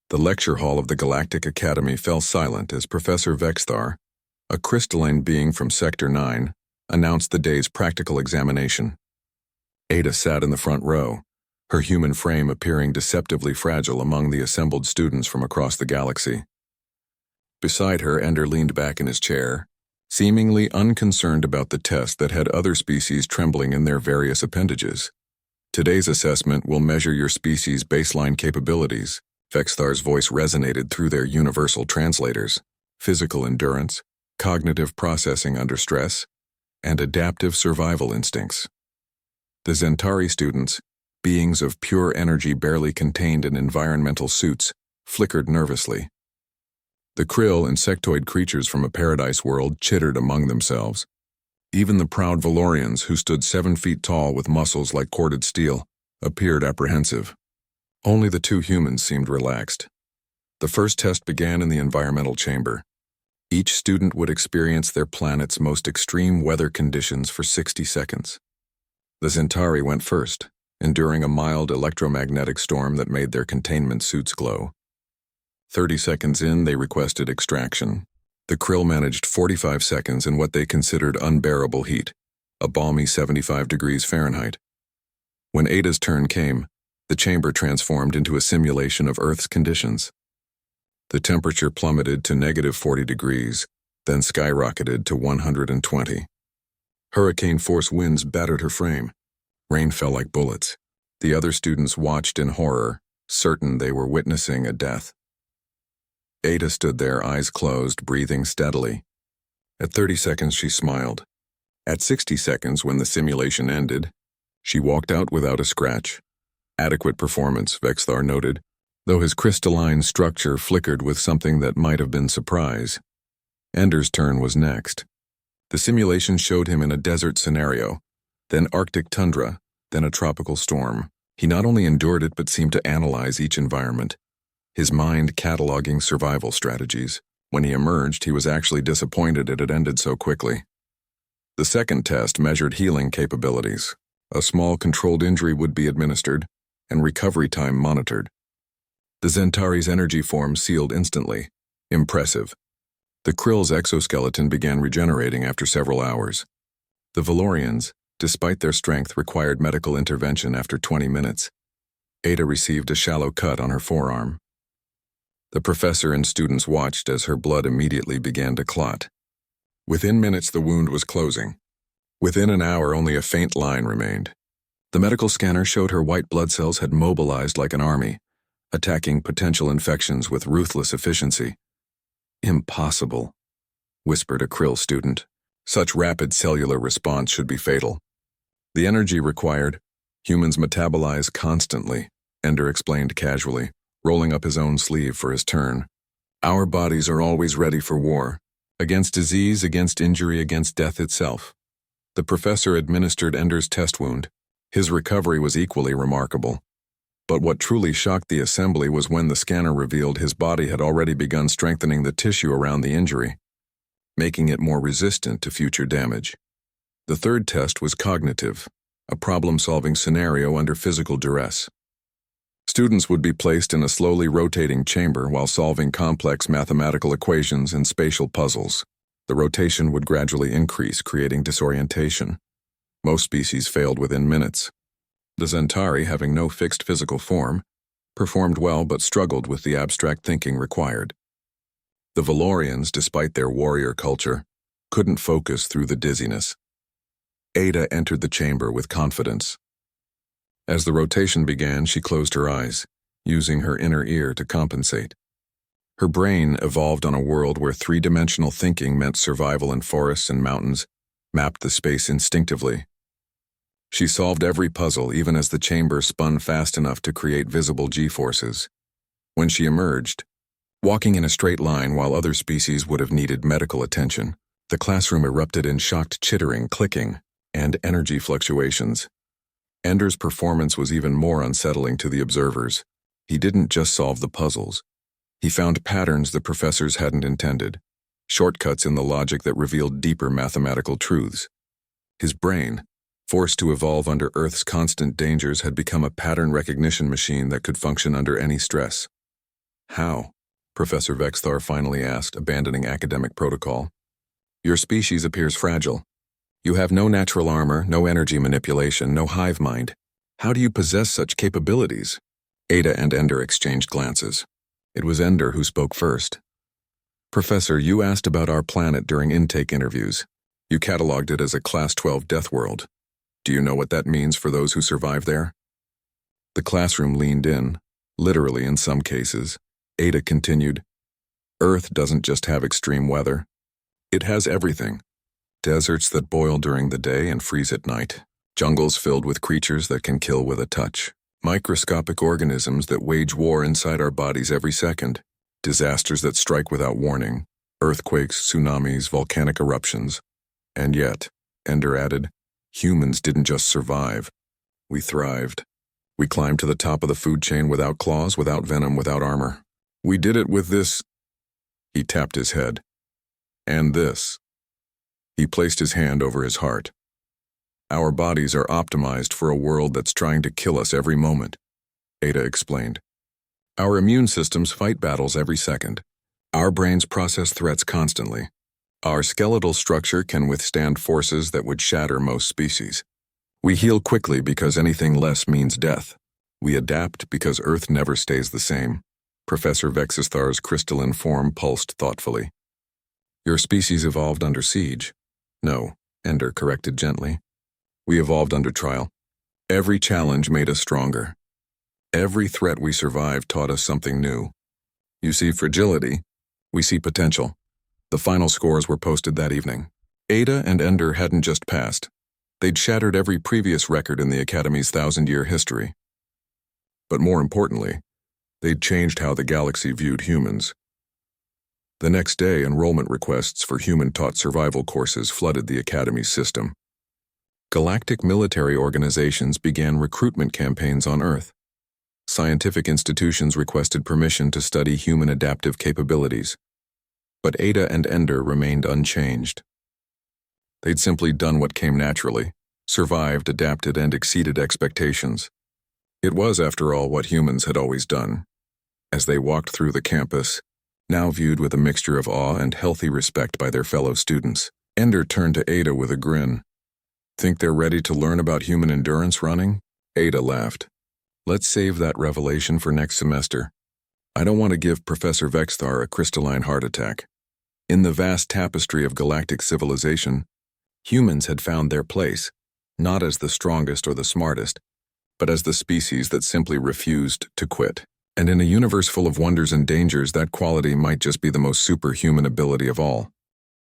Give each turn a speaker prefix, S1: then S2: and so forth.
S1: The lecture hall of the Galactic Academy fell silent as Professor Vexthar, a crystalline being from Sector 9, announced the day's practical examination. Ada sat in the front row, her human frame appearing deceptively fragile among the assembled students from across the galaxy. Beside her, Ender leaned back in his chair, seemingly unconcerned about the test that had other species trembling in their various appendages. Today's assessment will measure your species' baseline capabilities. Vexthar's voice resonated through their universal translators: physical endurance, cognitive processing under stress, and adaptive survival instincts. The Zentari students, beings of pure energy barely contained in environmental suits, flickered nervously. The krill, insectoid creatures from a paradise world, chittered among themselves. Even the proud Valorians, who stood 7 feet tall with muscles like corded steel, appeared apprehensive. Only the 2 humans seemed relaxed. The first test began in the environmental chamber. Each student would experience their planet's most extreme weather conditions for 60 seconds. The Zentari went first, enduring a mild electromagnetic storm that made their containment suits glow. 30 seconds in, they requested extraction. The krill managed 45 seconds in what they considered unbearable heat, a balmy 75 degrees Fahrenheit. When Ada's turn came, the chamber transformed into a simulation of Earth's conditions. The temperature plummeted to -40 degrees, then skyrocketed to 120. Hurricane-force winds battered her frame. Rain fell like bullets. The other students watched in horror, certain they were witnessing a death. Ada stood there, eyes closed, breathing steadily. At 30 seconds, she smiled. At 60 seconds, when the simulation ended, she walked out without a scratch. Adequate performance, Vexthar noted, though his crystalline structure flickered with something that might have been surprise. Ender's turn was next. The simulation showed him in a desert scenario, then Arctic tundra, then a tropical storm. He not only endured it but seemed to analyze each environment, his mind cataloging survival strategies. When he emerged, he was actually disappointed it had ended so quickly. The second test measured healing capabilities. A small controlled injury would be administered, and recovery time monitored. The Zentari's energy form sealed instantly. Impressive. The krill's exoskeleton began regenerating after several hours. The Valorians, despite their strength, required medical intervention after 20 minutes. Ada received a shallow cut on her forearm. The professor and students watched as her blood immediately began to clot. Within minutes, the wound was closing. Within an hour, only a faint line remained. The medical scanner showed her white blood cells had mobilized like an army, attacking potential infections with ruthless efficiency. "Impossible," whispered a krill student. "Such rapid cellular response should be fatal." "The energy required, humans metabolize constantly," Ender explained casually, rolling up his own sleeve for his turn. "Our bodies are always ready for war, against disease, against injury, against death itself." The professor administered Ender's test wound. His recovery was equally remarkable. But what truly shocked the assembly was when the scanner revealed his body had already begun strengthening the tissue around the injury, making it more resistant to future damage. The third test was cognitive, a problem-solving scenario under physical duress. Students would be placed in a slowly rotating chamber while solving complex mathematical equations and spatial puzzles. The rotation would gradually increase, creating disorientation. Most species failed within minutes. The Zentari, having no fixed physical form, performed well but struggled with the abstract thinking required. The Valorians, despite their warrior culture, couldn't focus through the dizziness. Ada entered the chamber with confidence. As the rotation began, she closed her eyes, using her inner ear to compensate. Her brain evolved on a world where 3-dimensional thinking meant survival in forests and mountains, mapped the space instinctively. She solved every puzzle even as the chamber spun fast enough to create visible G-forces. When she emerged, walking in a straight line while other species would have needed medical attention, the classroom erupted in shocked chittering, clicking, and energy fluctuations. Ender's performance was even more unsettling to the observers. He didn't just solve the puzzles. He found patterns the professors hadn't intended, shortcuts in the logic that revealed deeper mathematical truths. His brain, forced to evolve under Earth's constant dangers, had become a pattern recognition machine that could function under any stress. How? Professor Vexthar finally asked, abandoning academic protocol. Your species appears fragile. You have no natural armor, no energy manipulation, no hive mind. How do you possess such capabilities? Ada and Ender exchanged glances. It was Ender who spoke first. Professor, you asked about our planet during intake interviews. You cataloged it as a Class 12 death world. Do you know what that means for those who survive there? The classroom leaned in, literally in some cases. Ada continued, Earth doesn't just have extreme weather. It has everything. Deserts that boil during the day and freeze at night. Jungles filled with creatures that can kill with a touch. Microscopic organisms that wage war inside our bodies every second. Disasters that strike without warning. Earthquakes, tsunamis, volcanic eruptions. And yet, Ender added, humans didn't just survive. We thrived. We climbed to the top of the food chain without claws, without venom, without armor. We did it with this. He tapped his head. And this. He placed his hand over his heart. Our bodies are optimized for a world that's trying to kill us every moment, Ada explained. Our immune systems fight battles every second. Our brains process threats constantly. Our skeletal structure can withstand forces that would shatter most species. We heal quickly because anything less means death. We adapt because Earth never stays the same. Professor Vexthar's crystalline form pulsed thoughtfully. Your species evolved under siege. No, Ender corrected gently. We evolved under trial. Every challenge made us stronger. Every threat we survived taught us something new. You see fragility, we see potential. The final scores were posted that evening. Ada and Ender hadn't just passed. They'd shattered every previous record in the Academy's 1,000-year history. But more importantly, they'd changed how the galaxy viewed humans. The next day, enrollment requests for human-taught survival courses flooded the Academy's system. Galactic military organizations began recruitment campaigns on Earth. Scientific institutions requested permission to study human adaptive capabilities. But Ada and Ender remained unchanged. They'd simply done what came naturally, survived, adapted, and exceeded expectations. It was, after all, what humans had always done. As they walked through the campus, now viewed with a mixture of awe and healthy respect by their fellow students, Ender turned to Ada with a grin. Think they're ready to learn about human endurance running? Ada laughed. Let's save that revelation for next semester. I don't want to give Professor Vexthar a crystalline heart attack. In the vast tapestry of galactic civilization, humans had found their place, not as the strongest or the smartest, but as the species that simply refused to quit. And in a universe full of wonders and dangers, that quality might just be the most superhuman ability of all.